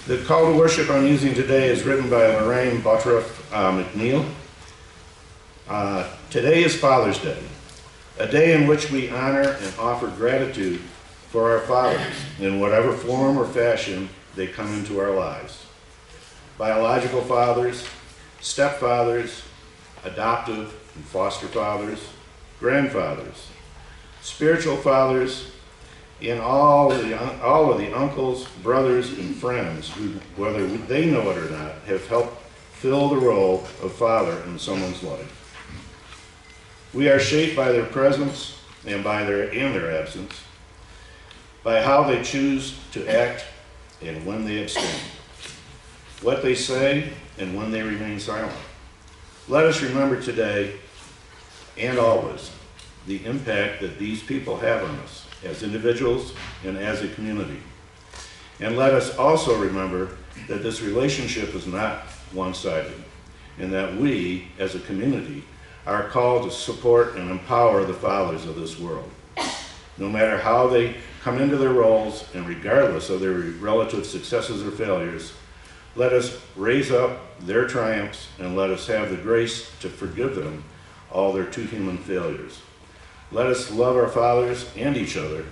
The call to worship I'm using today is written by Lorraine Botruff McNeil. Today is Father's Day, a day in which we honor and offer gratitude for our fathers in whatever form or fashion they come into our lives. Biological fathers, stepfathers, adoptive and foster fathers, grandfathers, spiritual fathers, and all of the uncles, brothers, and friends who, whether they know it or not, have helped fill the role of father in someone's life. We are shaped by their presence and by their absence, by how they choose to act and when they abstain, what they say and when they remain silent. Let us remember today and always the impact that these people have on us as individuals and as a community. And let us also remember that this relationship is not one-sided, and that we, as a community, are called to support and empower the fathers of this world. No matter how they come into their roles, and regardless of their relative successes or failures, let us raise up their triumphs and let us have the grace to forgive them all their too human failures. Let us love our fathers and each other.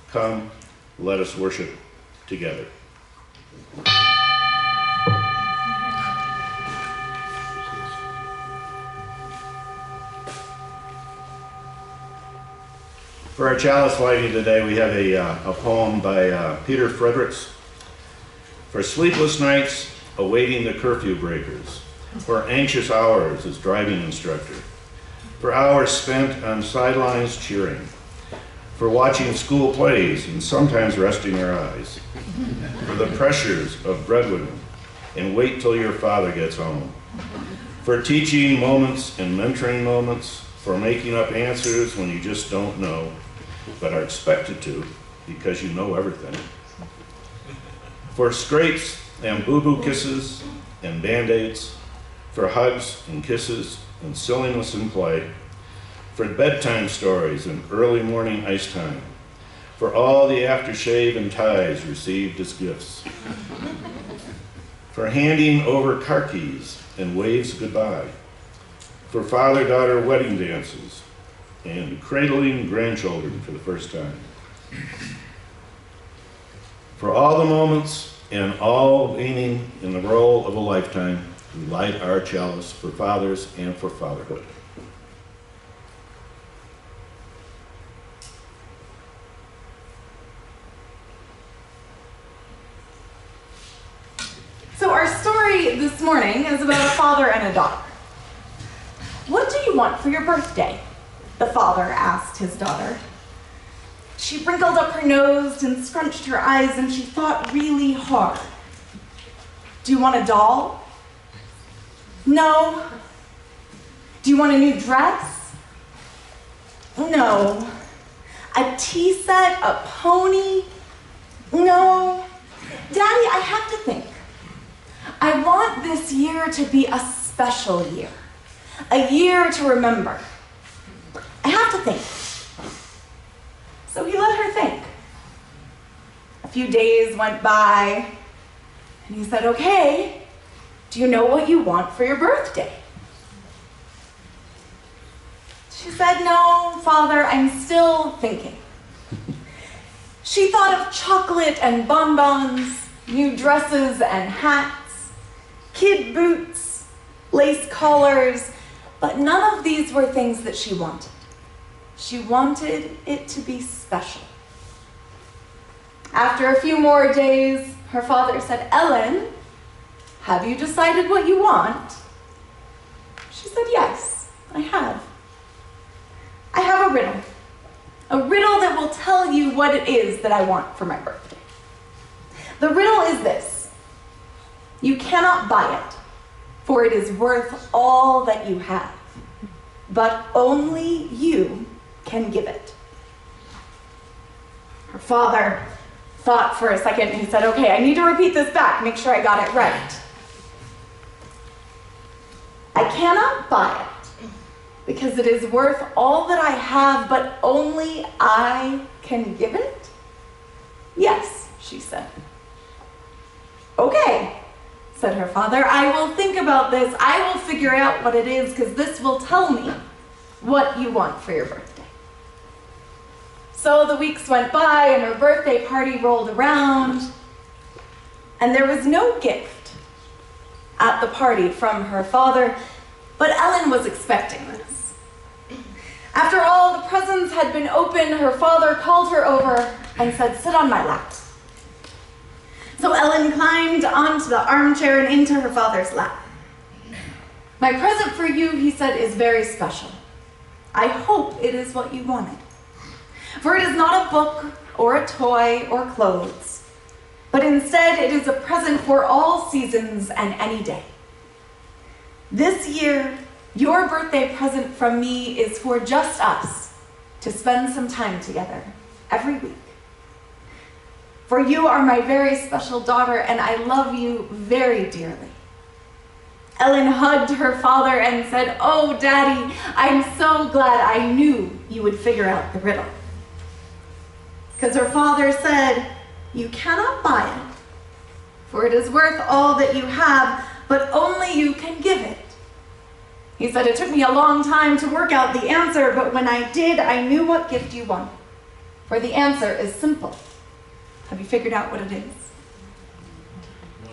Come, let us worship together. For our chalice lighting today, we have a poem by Peter Fredericks. For sleepless nights, awaiting the curfew breakers. For anxious hours as driving instructor. For hours spent on sidelines cheering. For watching school plays and sometimes resting our eyes. For the pressures of breadwinning and wait till your father gets home. For teaching moments and mentoring moments. For making up answers when you just don't know, but are expected to because you know everything. For scrapes and boo-boo kisses and band-aids. For hugs and kisses and silliness and play, for bedtime stories and early morning ice time, for all the aftershave and ties received as gifts, for handing over car keys and waves goodbye, for father-daughter wedding dances and cradling grandchildren for the first time, for all the moments and all meaning in the role of a lifetime. We light our chalice for fathers and for fatherhood. So our story this morning is about a father and a daughter. What do you want for your birthday? The father asked his daughter. She wrinkled up her nose and scrunched her eyes, and she thought really hard. Do you want a doll? No. Do you want a new dress? No. A tea set? A pony? No. Daddy, I have to think. I want this year to be a special year. A year to remember. I have to think. So he let her think. A few days went by, and he said, okay, do you know what you want for your birthday? She said, no, Father, I'm still thinking. She thought of chocolate and bonbons, new dresses and hats, kid boots, lace collars, but none of these were things that she wanted. She wanted it to be special. After a few more days, her father said, Ellen, have you decided what you want? She said, yes, I have. I have a riddle that will tell you what it is that I want for my birthday. The riddle is this: you cannot buy it, for it is worth all that you have, but only you can give it. Her father thought for a second, and he said, okay, I need to repeat this back, make sure I got it right. I cannot buy it because it is worth all that I have, but only I can give it? Yes, she said. "Okay," said her father, "I will think about this. I will figure out what it is, because this will tell me what you want for your birthday." So the weeks went by and her birthday party rolled around, and there was no gift at the party from her father, but Ellen was expecting this. After all the presents had been opened, her father called her over and said, "Sit on my lap." So Ellen climbed onto the armchair and into her father's lap. "My present for you," he said, "is very special. I hope it is what you wanted. For it is not a book or a toy or clothes, but instead it is a present for all seasons and any day. This year, your birthday present from me is for just us to spend some time together every week. For you are my very special daughter, and I love you very dearly." Ellen hugged her father and said, "Oh, Daddy, I'm so glad I knew you would figure out the riddle." Because her father said, "You cannot buy it, for it is worth all that you have, but only you can give it." He said, "It took me a long time to work out the answer, but when I did, I knew what gift you wanted. For the answer is simple. Have you figured out what it is?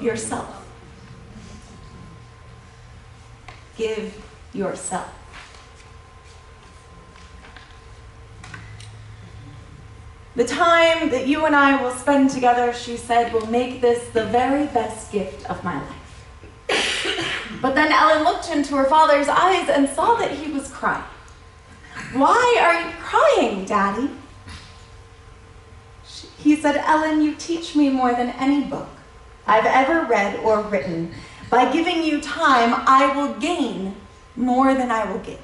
Yourself. Give yourself." "The time that you and I will spend together," she said, "will make this the very best gift of my life." But then Ellen looked into her father's eyes and saw that he was crying. "Why are you crying, Daddy?" He said, "Ellen, you teach me more than any book I've ever read or written. By giving you time, I will gain more than I will give."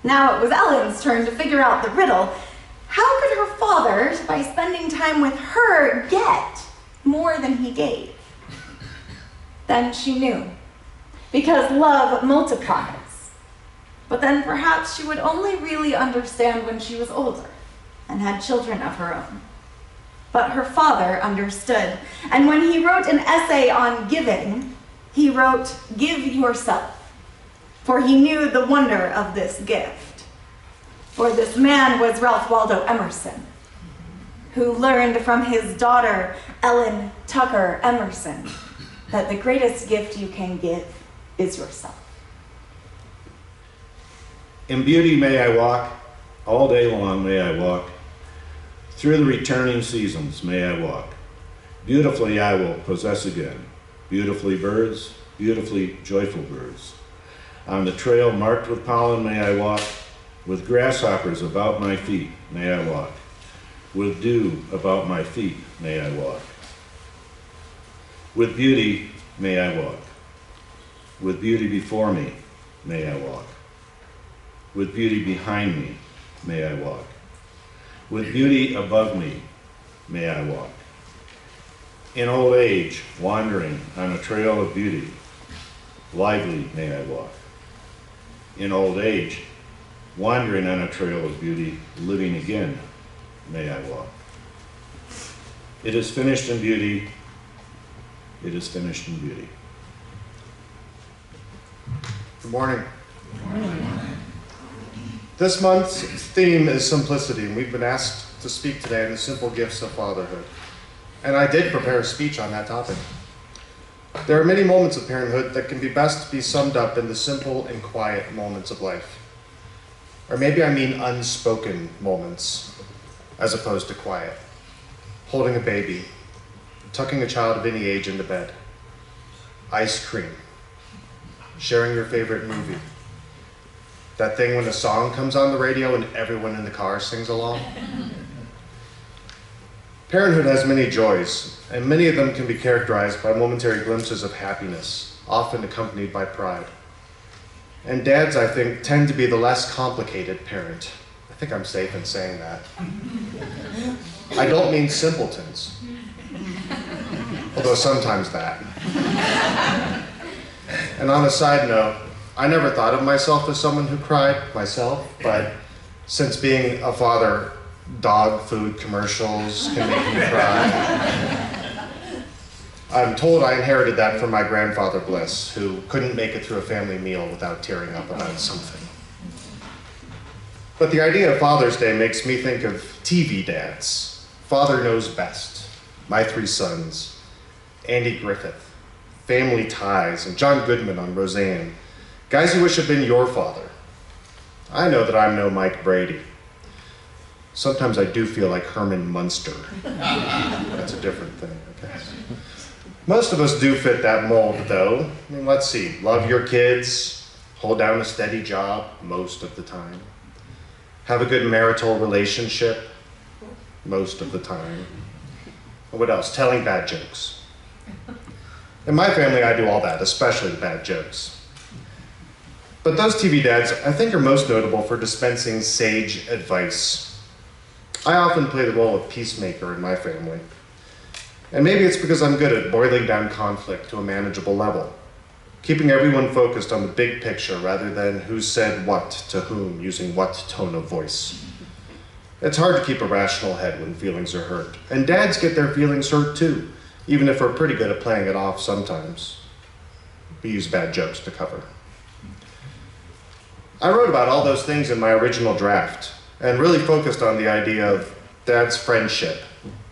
Now it was Ellen's turn to figure out the riddle. How could her father, by spending time with her, get more than he gave? Then she knew, because love multiplies. But then perhaps she would only really understand when she was older and had children of her own. But her father understood, and when he wrote an essay on giving, he wrote, "Give yourself," for he knew the wonder of this gift. For this man was Ralph Waldo Emerson, who learned from his daughter, Ellen Tucker Emerson, that the greatest gift you can give is yourself. In beauty may I walk, all day long may I walk. Through the returning seasons may I walk. Beautifully I will possess again. Beautifully birds, beautifully joyful birds. On the trail marked with pollen may I walk. With grasshoppers about my feet may I walk. With dew about my feet may I walk. With beauty may I walk. With beauty before me may I walk. With beauty behind me may I walk. With beauty above me may I walk. In old age, wandering on a trail of beauty, lively may I walk. In old age, wandering on a trail of beauty, living again may I walk. It is finished in beauty. It is finished in beauty. Good morning. Good morning. This month's theme is simplicity, and we've been asked to speak today on the simple gifts of fatherhood. And I did prepare a speech on that topic. There are many moments of parenthood that can be best be summed up in the simple and quiet moments of life. Or maybe I mean unspoken moments, as opposed to quiet. Holding a baby, tucking a child of any age into bed, ice cream, sharing your favorite movie, that thing when a song comes on the radio and everyone in the car sings along. Parenthood has many joys, and many of them can be characterized by momentary glimpses of happiness, often accompanied by pride. And dads, I think, tend to be the less complicated parent. I think I'm safe in saying that. I don't mean simpletons, although sometimes that. And on a side note, I never thought of myself as someone who cried myself, but since being a father, dog food commercials can make me cry. I'm told I inherited that from my grandfather, Bliss, who couldn't make it through a family meal without tearing up about something. But the idea of Father's Day makes me think of TV dads. Father Knows Best, My Three Sons, Andy Griffith, Family Ties, and John Goodman on Roseanne. Guys you wish had been your father. I know that I'm no Mike Brady. Sometimes I do feel like Herman Munster. That's a different thing, I guess. Most of us do fit that mold, though. I mean, let's see. Love your kids, hold down a steady job most of the time, have a good marital relationship most of the time. And what else? Telling bad jokes. In my family, I do all that, especially the bad jokes. But those TV dads, I think, are most notable for dispensing sage advice. I often play the role of peacemaker in my family. And maybe it's because I'm good at boiling down conflict to a manageable level, keeping everyone focused on the big picture rather than who said what to whom using what tone of voice. It's hard to keep a rational head when feelings are hurt, and dads get their feelings hurt too, even if we're pretty good at playing it off sometimes. We use bad jokes to cover. I wrote about all those things in my original draft, and really focused on the idea of dad's friendship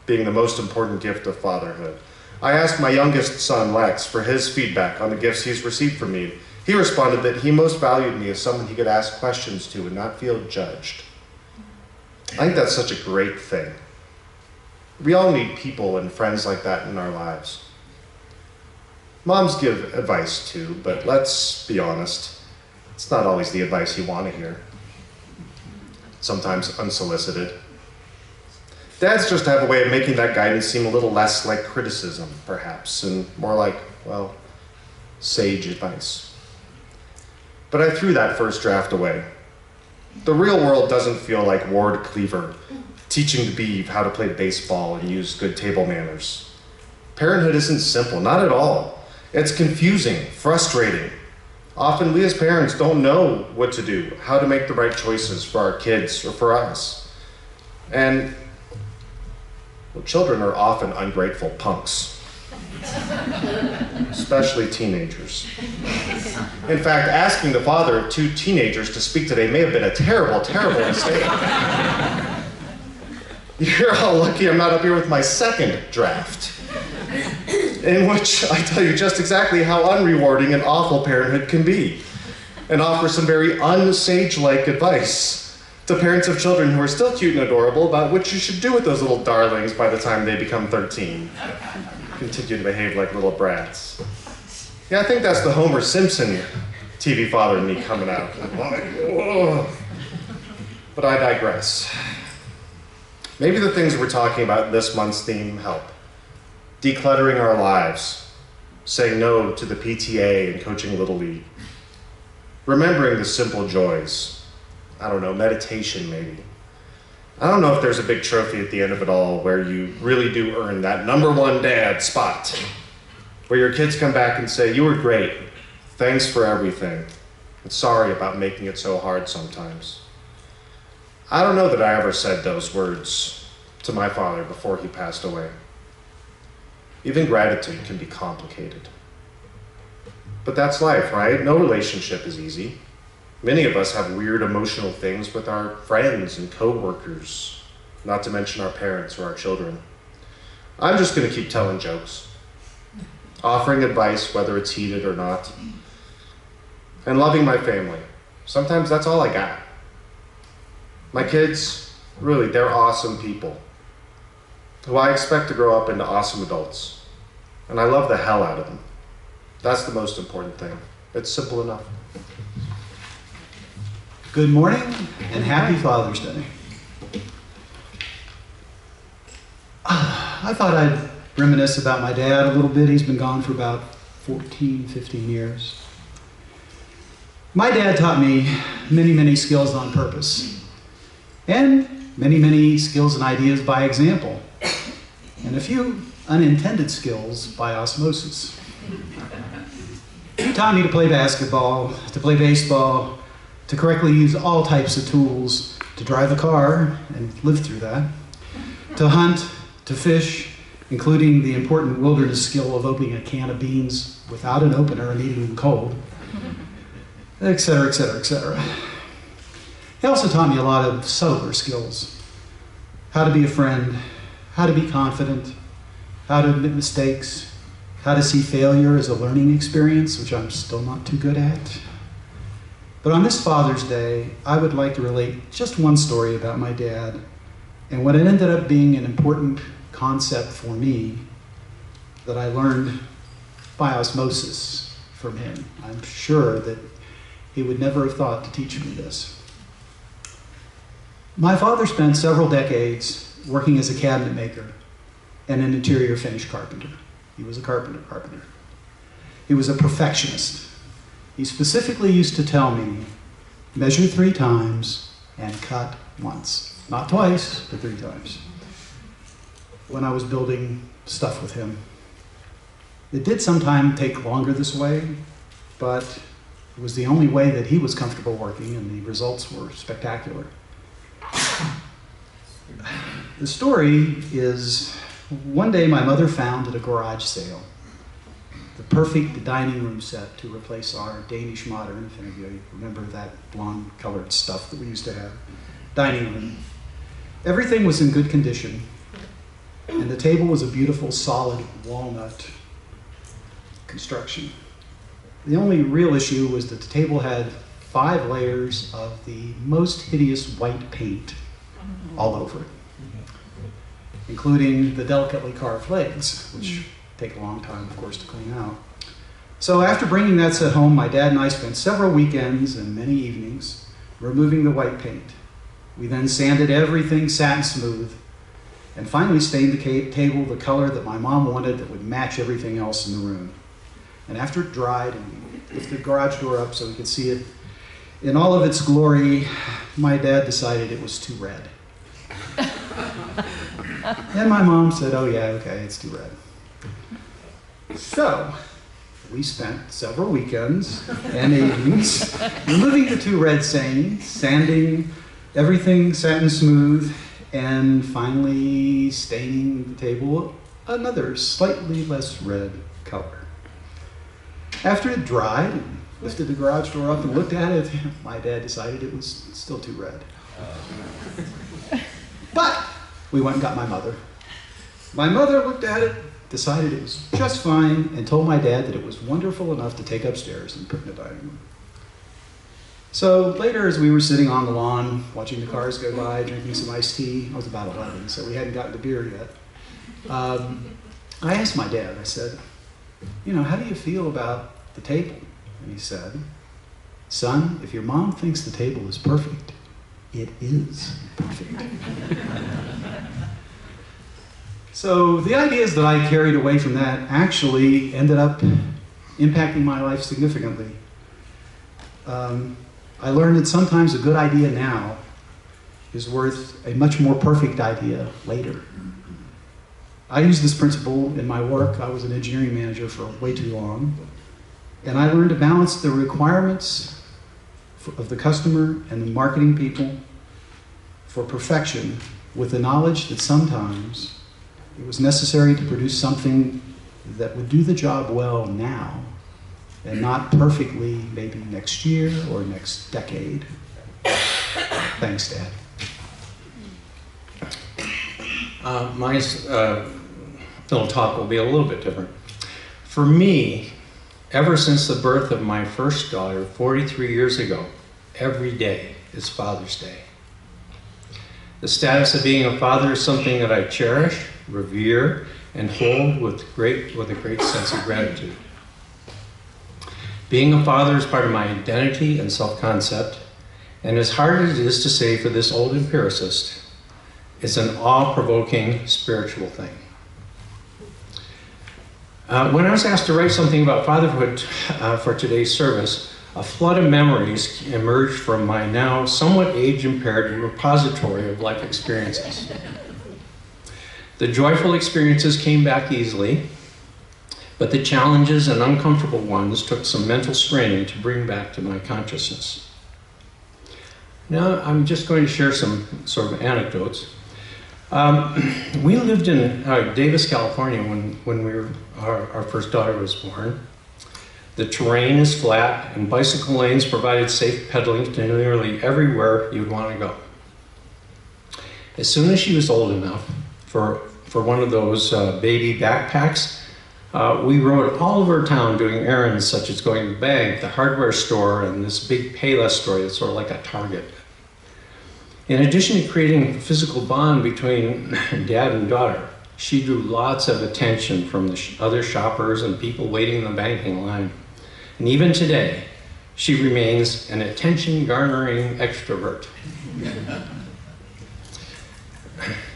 being the most important gift of fatherhood. I asked my youngest son, Lex, for his feedback on the gifts he's received from me. He responded that he most valued me as someone he could ask questions to and not feel judged. I think that's such a great thing. We all need people and friends like that in our lives. Moms give advice too, but let's be honest, it's not always the advice you want to hear. Sometimes unsolicited. Dads just have a way of making that guidance seem a little less like criticism, perhaps, and more like, well, sage advice. But I threw that first draft away. The real world doesn't feel like Ward Cleaver, teaching the Beeve how to play baseball and use good table manners. Parenthood isn't simple, not at all. It's confusing, frustrating. Often we as parents don't know what to do, how to make the right choices for our kids or for us. And well, children are often ungrateful punks, especially teenagers. In fact, asking the father of two teenagers to speak today may have been a terrible, terrible mistake. You're all lucky I'm not up here with my second draft, in which I tell you just exactly how unrewarding and awful parenthood can be, and offer some very unsage-like advice to parents of children who are still cute and adorable about what you should do with those little darlings by the time they become 13. Continue to behave like little brats. Yeah, I think that's the Homer Simpson TV father in me coming out. But I digress. Maybe the things we're talking about in this month's theme help. Decluttering our lives, saying no to the PTA and coaching Little League, remembering the simple joys. I don't know, meditation maybe. I don't know if there's a big trophy at the end of it all where you really do earn that #1 dad spot, where your kids come back and say, you were great, thanks for everything, and sorry about making it so hard sometimes. I don't know that I ever said those words to my father before he passed away. Even gratitude can be complicated. But that's life, right? No relationship is easy. Many of us have weird emotional things with our friends and coworkers, not to mention our parents or our children. I'm just going to keep telling jokes, offering advice whether it's heated or not, and loving my family. Sometimes that's all I got. My kids, really, they're awesome people who I expect to grow up into awesome adults, and I love the hell out of them. That's the most important thing. It's simple enough. Good morning and happy Father's Day. I thought I'd reminisce about my dad a little bit. He's been gone for about 14, 15 years. My dad taught me many, many skills on purpose, and many, many skills and ideas by example, and a few unintended skills by osmosis. He taught me to play basketball, to play baseball, to correctly use all types of tools, to drive a car and live through that, to hunt, to fish, including the important wilderness skill of opening a can of beans without an opener and eating them cold, etc., etc., etc. He also taught me a lot of subtler skills: how to be a friend, how to be confident, how to admit mistakes, how to see failure as a learning experience, which I'm still not too good at. But on this Father's Day, I would like to relate just one story about my dad and what it ended up being an important concept for me that I learned by osmosis from him. I'm sure that he would never have thought to teach me this. My father spent several decades working as a cabinet maker and an interior finish carpenter. He was a carpenter. He was a perfectionist. He specifically used to tell me, measure 3 times and cut once. Not twice, but 3 times. When I was building stuff with him. It did sometimes take longer this way, but it was the only way that he was comfortable working, and the results were spectacular. The story is, one day my mother found at a garage sale the perfect dining room set to replace our Danish modern, if any of you remember that blonde colored stuff that we used to have, dining room. Everything was in good condition, and the table was a beautiful solid walnut construction. The only real issue was that the table had 5 layers of the most hideous white paint all over it, including the delicately carved legs, which take a long time, of course, to clean out. So after bringing that set home, my dad and I spent several weekends and many evenings removing the white paint. We then sanded everything satin smooth and finally stained the table the color that my mom wanted that would match everything else in the room. And after it dried and we lifted the garage door up so we could see it in all of its glory, my dad decided it was too red. And my mom said, oh yeah, okay, it's too red. So, we spent several weekends and evenings removing the 2 red stains, sanding everything satin smooth, and finally staining the table another slightly less red color. After it dried and lifted the garage door up and looked at it, my dad decided it was still too red. But we went and got my mother. My mother looked at it, decided it was just fine, and told my dad that it was wonderful enough to take upstairs and put in the dining room. So later, as we were sitting on the lawn, watching the cars go by, drinking some iced tea, I was about 11, so we hadn't gotten to beer yet. I asked my dad, I said, you know, how do you feel about the table? And he said, son, if your mom thinks the table is perfect, it is perfect. So the ideas that I carried away from that actually ended up impacting my life significantly. I learned that sometimes a good idea now is worth a much more perfect idea later. I use this principle in my work. I was an engineering manager for way too long, and I learned to balance the requirements of the customer and the marketing people for perfection with the knowledge that sometimes it was necessary to produce something that would do the job well now and not perfectly maybe next year or next decade. Thanks, Dad. My little talk will be a little bit different. For me, ever since the birth of my first daughter 43 years ago, every day is Father's Day. The status of being a father is something that I cherish, revere, and hold with a great sense of gratitude. Being a father is part of my identity and self-concept, and as hard as it is to say for this old empiricist, it's an awe-provoking spiritual thing. When I was asked to write something about fatherhood for today's service, a flood of memories emerged from my now somewhat age-impaired repository of life experiences. The joyful experiences came back easily, but the challenges and uncomfortable ones took some mental straining to bring back to my consciousness. Now I'm just going to share some sort of anecdotes. We lived in Davis, California when our first daughter was born. The terrain is flat and bicycle lanes provided safe pedaling to nearly everywhere you'd want to go. As soon as she was old enough for one of those baby backpacks, we rode all over town doing errands such as going to the bank, the hardware store, and this big Payless store that's sort of like a Target. In addition to creating a physical bond between dad and daughter, she drew lots of attention from the other shoppers and people waiting in the banking line. And even today, she remains an attention-garnering extrovert.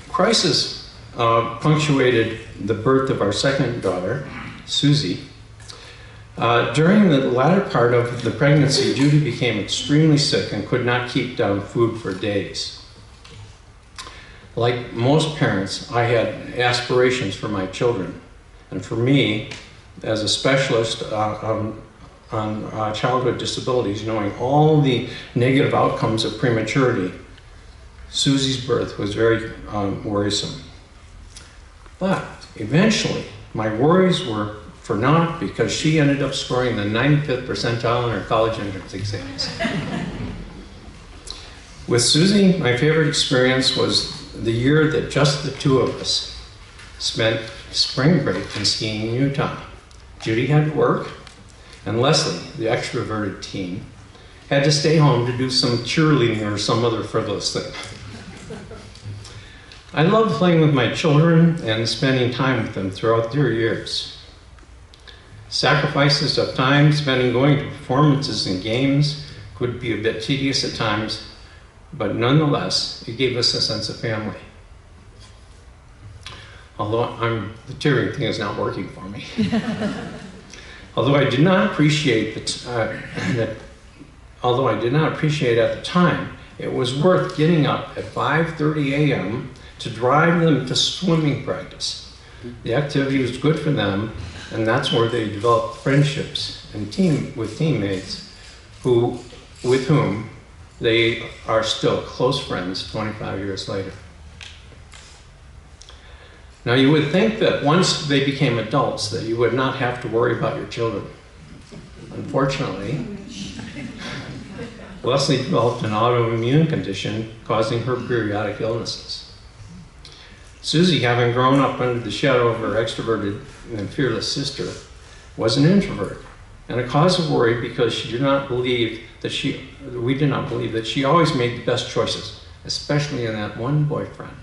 Crisis punctuated the birth of our second daughter, Susie. During the latter part of the pregnancy, Judy became extremely sick and could not keep down food for days. Like most parents, I had aspirations for my children. And for me, as a specialist on childhood disabilities, knowing all the negative outcomes of prematurity, Susie's birth was very worrisome. But eventually, my worries were for naught because she ended up scoring the 95th percentile in her college entrance exams. With Susie, my favorite experience was the year that just the two of us spent spring break in skiing in Utah. Judy had to work, and Leslie, the extroverted teen, had to stay home to do some cheerleading or some other frivolous thing. I loved playing with my children and spending time with them throughout their years. Sacrifices of time spent going to performances and games could be a bit tedious at times, but nonetheless, it gave us a sense of family. Although the tearing thing is not working for me. Although I did not appreciate at the time, it was worth getting up at 5:30 a.m. to drive them to swimming practice. The activity was good for them, and that's where they developed friendships and with teammates with whom they are still close friends 25 years later. Now you would think that once they became adults that you would not have to worry about your children. Unfortunately, Leslie developed an autoimmune condition causing her periodic illnesses. Susie, having grown up under the shadow of her extroverted and fearless sister, was an introvert and a cause of worry because we did not believe that she always made the best choices, especially in that one boyfriend.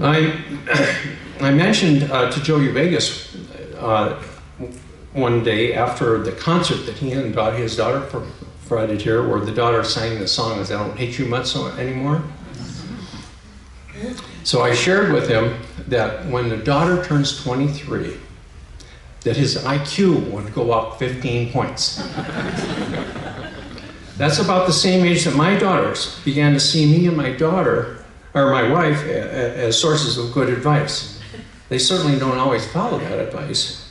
I mentioned to Joey Vegas one day after the concert that he and his daughter provided here, where the daughter sang the song, "I Don't Hate You Much Anymore." So I shared with him that when the daughter turns 23, that his IQ would go up 15 points. That's about the same age that my daughters began to see me and my wife as sources of good advice. They certainly don't always follow that advice,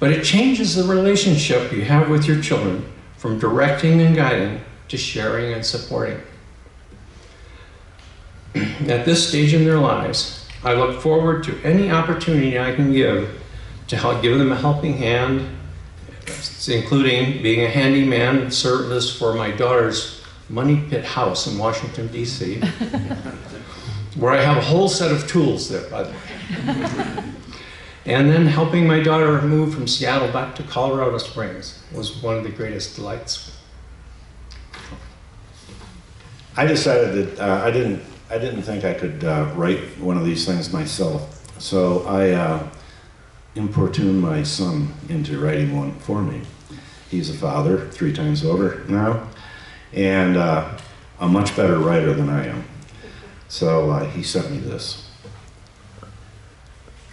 but it changes the relationship you have with your children from directing and guiding to sharing and supporting. At this stage in their lives, I look forward to any opportunity I can give to give them a helping hand, including being a handyman service for my daughter's money pit house in Washington, D.C., where I have a whole set of tools there, by the way. And then helping my daughter move from Seattle back to Colorado Springs was one of the greatest delights. I decided that I didn't think I could write one of these things myself, so I importuned my son into writing one for me. He's a father 3 times over now, and a much better writer than I am. So he sent me this.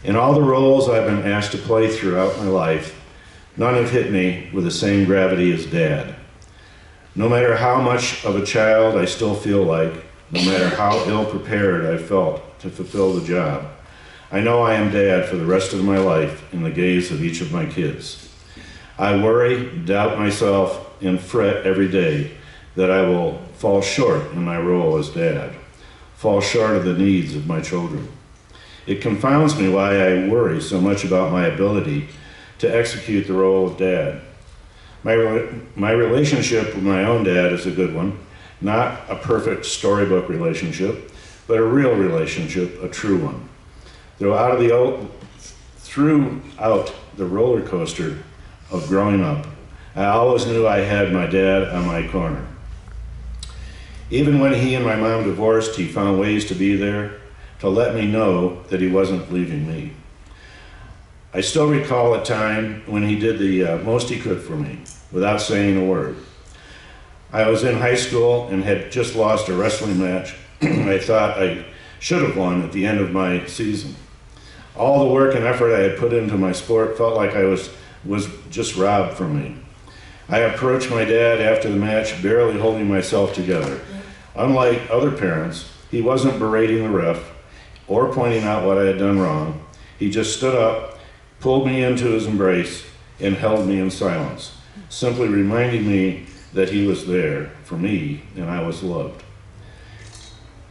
In all the roles I've been asked to play throughout my life, none have hit me with the same gravity as Dad. No matter how much of a child I still feel like, no matter how ill-prepared I felt to fulfill the job, I know I am Dad for the rest of my life in the gaze of each of my kids. I worry, doubt myself, and fret every day that I will fall short in my role as dad, fall short of the needs of my children. It confounds me why I worry so much about my ability to execute the role of dad. My relationship with my own dad is a good one, not a perfect storybook relationship, but a real relationship, a true one. Throughout the roller coaster of growing up, I always knew I had my dad on my corner. Even when he and my mom divorced, he found ways to be there, to let me know that he wasn't leaving me. I still recall a time when he did the most he could for me, without saying a word. I was in high school and had just lost a wrestling match I thought I should have won at the end of my season. All the work and effort I had put into my sport felt like I was just robbed from me. I approached my dad after the match, barely holding myself together. Unlike other parents, he wasn't berating the ref or pointing out what I had done wrong. He just stood up, pulled me into his embrace, and held me in silence, simply reminding me that he was there for me and I was loved.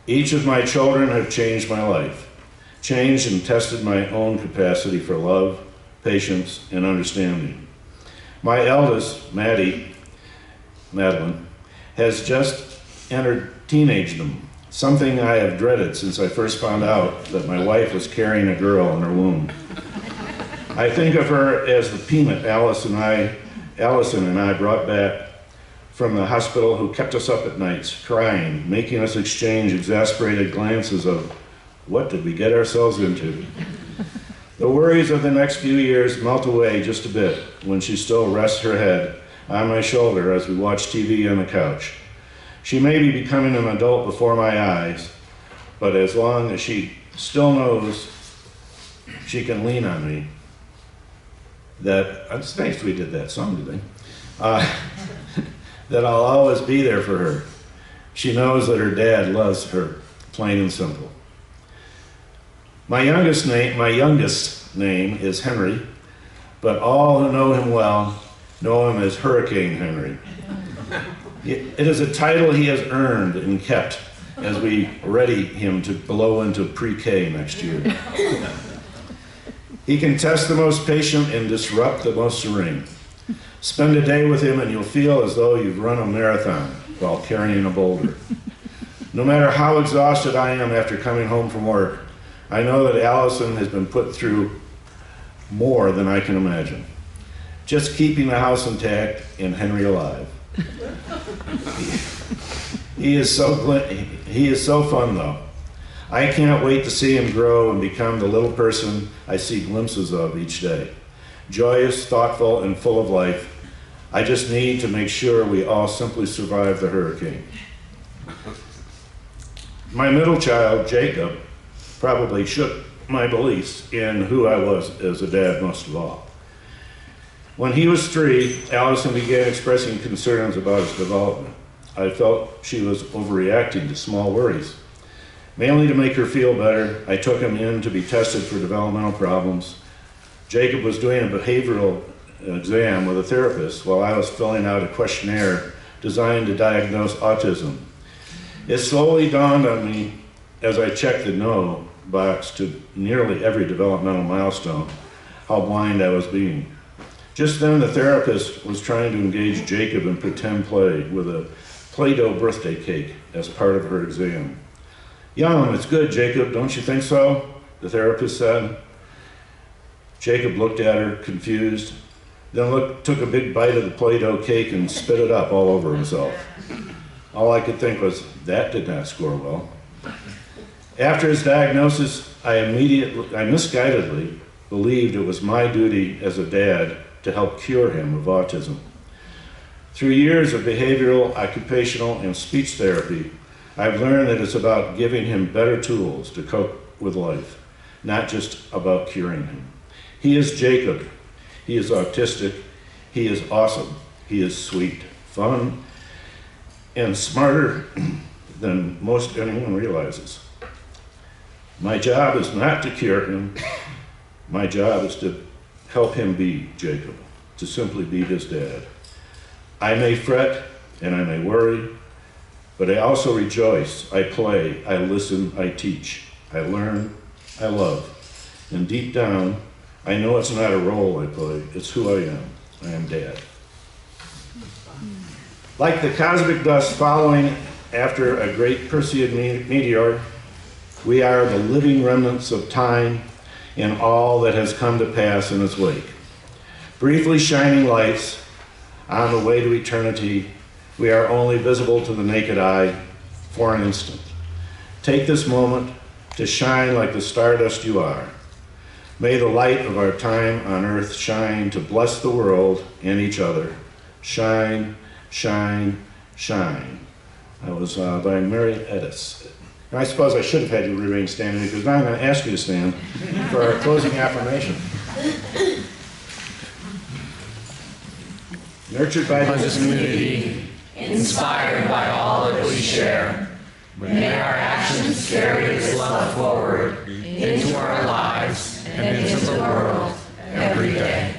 Each of my children have changed my life, changed and tested my own capacity for love, patience, and understanding. My eldest, Madeline, has just entered teenagedom, something I have dreaded since I first found out that my wife was carrying a girl in her womb. I think of her as the peanut Allison and I brought back from the hospital, who kept us up at nights, crying, making us exchange exasperated glances of, what did we get ourselves into? The worries of the next few years melt away just a bit when she still rests her head on my shoulder as we watch TV on the couch. She may be becoming an adult before my eyes, but as long as she still knows she can lean on me, it's nice we did that song today, that I'll always be there for her. She knows that her dad loves her, plain and simple. My youngest name is Henry, but all who know him well know him as Hurricane Henry. It is a title he has earned and kept as we ready him to blow into pre-K next year. He can test the most patient and disrupt the most serene. Spend a day with him and you'll feel as though you've run a marathon while carrying a boulder. No matter how exhausted I am after coming home from work, I know that Allison has been put through more than I can imagine. Just keeping the house intact and Henry alive. He is so fun though. I can't wait to see him grow and become the little person I see glimpses of each day. Joyous, thoughtful, and full of life. I just need to make sure we all simply survive the hurricane. My middle child, Jacob, probably shook my beliefs in who I was as a dad most of all. When he was 3, Allison began expressing concerns about his development. I felt she was overreacting to small worries. Mainly to make her feel better, I took him in to be tested for developmental problems. Jacob was doing a behavioral exam with a therapist while I was filling out a questionnaire designed to diagnose autism. It slowly dawned on me as I checked the no box to nearly every developmental milestone how blind I was being. Just then the therapist was trying to engage Jacob in pretend play with a Play-Doh birthday cake as part of her exam. "Yum, it's good, Jacob, don't you think so?" the therapist said. Jacob looked at her, confused, then took a big bite of the Play-Doh cake and spit it up all over himself. All I could think was, that did not score well. After his diagnosis, I misguidedly believed it was my duty as a dad to help cure him of autism. Through years of behavioral, occupational, and speech therapy, I've learned that it's about giving him better tools to cope with life, not just about curing him. He is Jacob. He is autistic. He is awesome. He is sweet, fun, and smarter than most anyone realizes. My job is not to cure him. My job is to help him be Jacob, to simply be his dad. I may fret and I may worry, but I also rejoice. I play, I listen, I teach, I learn, I love. And deep down, I know it's not a role I play, it's who I am. I am Dad. Like the cosmic dust following after a great Perseid meteor, we are the living remnants of time and all that has come to pass in its wake. Briefly shining lights on the way to eternity, we are only visible to the naked eye for an instant. Take this moment to shine like the stardust you are. May the light of our time on earth shine to bless the world and each other. Shine, shine, shine. That was by Mary Edis. And I suppose I should have had you remain standing because now I'm going to ask you to stand for our closing affirmation. Nurtured by this community, inspired by all that we share, may our actions carry this love forward into our lives and into the world every day.